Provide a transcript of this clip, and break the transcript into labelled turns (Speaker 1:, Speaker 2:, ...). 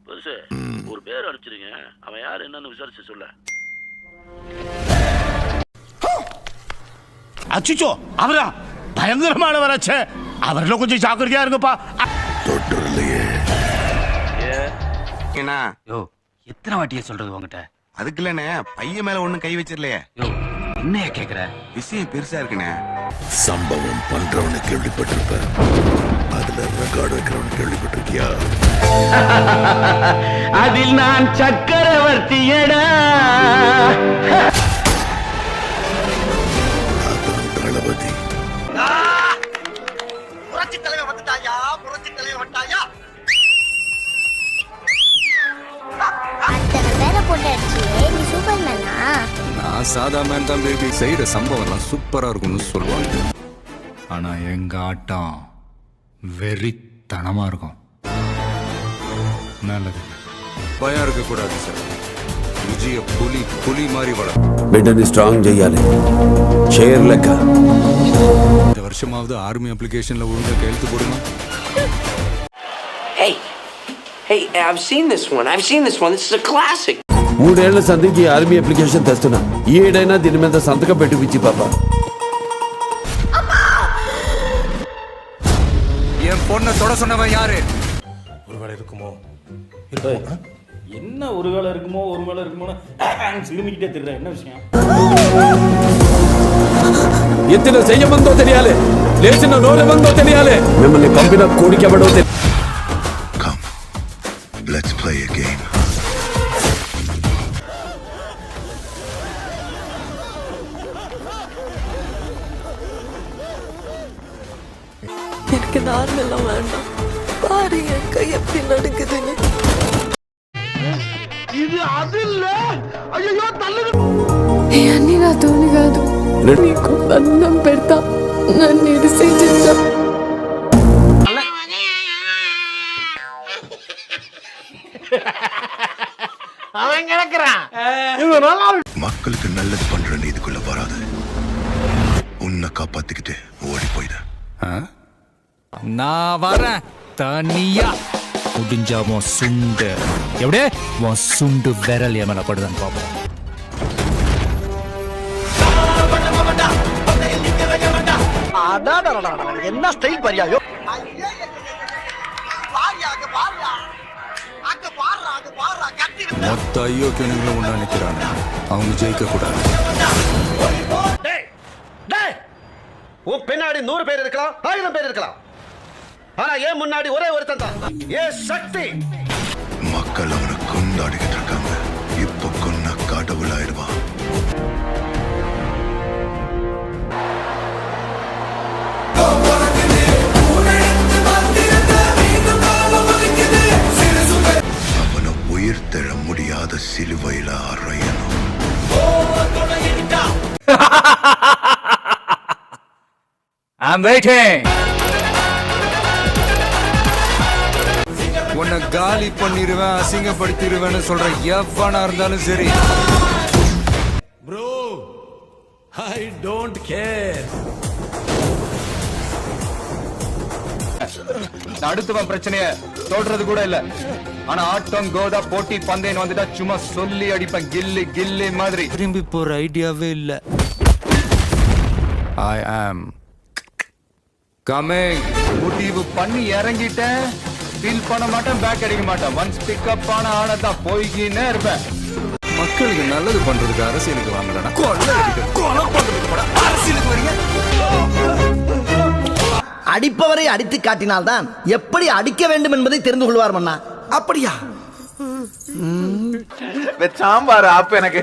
Speaker 1: பெருசு ஒரு பேர் அனுப்பிச்சிருங்க, அவன் யார் என்னன்னு விசாரிச்சு சொல்ல.
Speaker 2: அச்சுச்சோ, அவரா பயங்கரமானவராச்சே, அவர்ல கொஞ்சம் ஜாக்கிரதையா இருங்கப்பா.
Speaker 3: தொட்டுறலையே
Speaker 4: ஏன்னா
Speaker 5: யோ எத்தனை வாட்டியே சொல்றது உங்ககிட்ட?
Speaker 4: அதுக்கு இல்லண்ணே, பையன் மேல ஒண்ணும் கை வச்சிடலையே.
Speaker 5: யோ என்னைய கேக்குற?
Speaker 4: விஷயம் பெருசா இருக்குண்ணே.
Speaker 3: சம்பவம் பண்றவனை கேள்விப்பட்டிருப்ப, அதுல ரெக்கார்டு வைக்கிறவன் கேள்விப்பட்டிருக்கியா?
Speaker 6: அதில் நான் சக்கரவர்த்தியடா.
Speaker 3: அதான் தளபதி.
Speaker 7: புரட்சி தலைவர் வந்துட்டாயா, புரட்சி தலைவர் வந்துட்டாயா.
Speaker 8: அத்தனை பேரை போட்டு அடிச்சியே, நீ சூப்பர் மேனா?
Speaker 9: நான் சாதா மேன் தான் பேபி. செய்யற சம்பவம்லாம் சூப்பரா இருக்கும்னு சொல்லுவாங்க. ஆனா எங்க ஆட்டம் வெறித்தனமா இருக்கும். நல்லது, பயம் இருக்க கூடாது சார். విజయ పులి పులి మారి వడ
Speaker 3: బిడ్డని స్ట్రాంగ్ చేయాలి, చేయర్లెక్క.
Speaker 9: இந்த வருஷமாவது ஆர்மி அப்ளிகேஷன்ல ஒழுங்கா கையெழுத்து போடுங்க.
Speaker 6: Hey, I've seen this one. This is a classic.
Speaker 3: 3 ఏళ్ల సంధికి ఆర్మీ అప్లికేషన్ తెస్తున్నా. ఏడైనా దీని మీద సంతకం పెట్టి పిచ్చి పాప.
Speaker 9: என் பொண்ணை தொட சொன்னவன் யாரு?
Speaker 2: ஒருவேளை இருக்குமோ?
Speaker 10: என்ன ஒருவேளை இருக்குமோ சிலுமிக்கிட்டே தெரியுற என்ன விஷயம்?
Speaker 3: ఎత్తిన చెయ్యమందో తెలియాలి, లేచిన నోరెమందో తెలియాలి, మిమ్మల్ని పంపిన కోడికెవడో తెలియాలి. Come, let's play a game.
Speaker 8: எனக்கு நார்மலா வேண்டாம், பாரு என் கை எப்படி நடக்குதுன்னு.
Speaker 7: இது அது இல்ல. ஐயோ தள்ளுது.
Speaker 8: ఏ అన్ని నాతోని కాదు, నీకు దండం పెడతా, నన్ను ఇడిసేసేసా.
Speaker 7: அவன் கிடக்குறான்.
Speaker 3: மக்களுக்கு நல்லது பண்ற நீதிக்குள்ள வராது, உன்னை காப்பாத்திக்கிட்டு ஓடி போயிட.
Speaker 9: நான் வரேன் தனியா. முடிஞ்சா உன் சுண்டு எப்படி உன் சுண்டு விரல் என் மேல படுதான்னு பாப்போம்.
Speaker 7: என்ன ஸ்டைல் பரியாயோ.
Speaker 9: மொத்த ஐயோக்கியனுங்களும் ஒண்ணா நிக்கிறாங்க, அவங்க ஜெயிக்க கூடாது.
Speaker 7: உன் பின்னாடி 100 பேர் இருக்கலாம், 1000 பேர் இருக்கலாம், ஆனா ஏன் முன்னாடி ஒரே ஒருத்தன் தான், ஏ சக்தி.
Speaker 3: மக்கள் அவனை கொண்டாடிக்கிட்டு இருக்காங்க, இப்ப கொன்ன கடவுள் ஆயிடுவான். அவனை உயிர் தெழ முடியாத சிலுவையில அறையணும்.
Speaker 9: I'm waiting. உன்னை காலி பண்ணிடுவேன், அசிங்கப்படுத்திடுவேன்னு சொல்ற எவனா இருந்தாலும் சரி.
Speaker 2: Bro, I don't care.
Speaker 5: அடுத்தவன் பிரச்சனைய தோடுறது கூட இல்ல, ஆனா ஆட்டம் கோதா போட்டி பந்தயம் வந்துட்டா சும்மா சொல்லி அடிப்பேன், கில்லி கில்லி மாதிரி.
Speaker 9: திரும்பி போற ஐடியாவே இல்ல. I am coming.
Speaker 5: முடிவு பண்ணி இறங்கிட்டேன், ஃபீல் பண்ண மாட்டேன், பேக் அடிக்க மாட்டேன். ஒன்ஸ் பிக்கப் ஆன ஆனதான் போய்கினே இருப்பேன்.
Speaker 9: மக்களுக்கு நல்லது பண்றதுக்கு அரசியலுக்கு வாங்கடா, கொலை பண்றதுக்கு கூட அரசியலுக்கு வரீங்க.
Speaker 7: அடிப்பவரை அடித்து காட்டினால்தான் எப்படி அடிக்க வேண்டும் என்பதை தெரிந்து கொள்வார் மன்னா. அப்படியா?
Speaker 4: சாம்பார் ஆப்பு எனக்கு